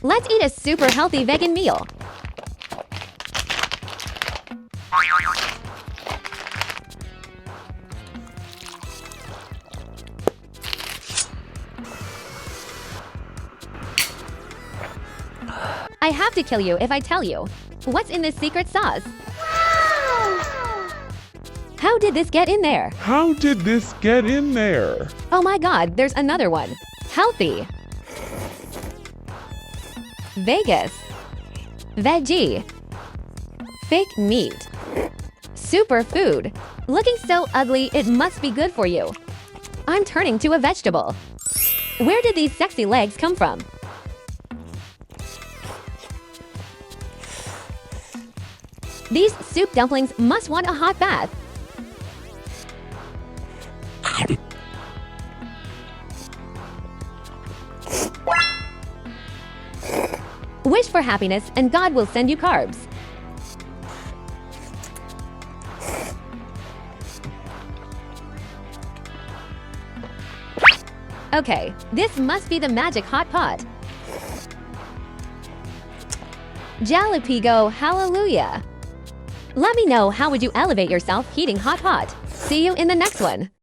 Let's eat a super healthy vegan meal. I have to kill you if I tell you. What's in this secret sauce? Wow! How did this get in there? How did this get in there? Oh my god, there's another one. Healthy. Vegas. Veggie. Fake meat. Superfood. Looking so ugly, it must be good for you. I'm turning to a vegetable. Where did these sexy legs come from? These soup dumplings must want a hot bath. Wish for happiness and God will send you carbs. Okay, this must be the magic hot pot. Jalapeno, hallelujah. Let me know how would you elevate yourself heating hot pot. See you in the next one.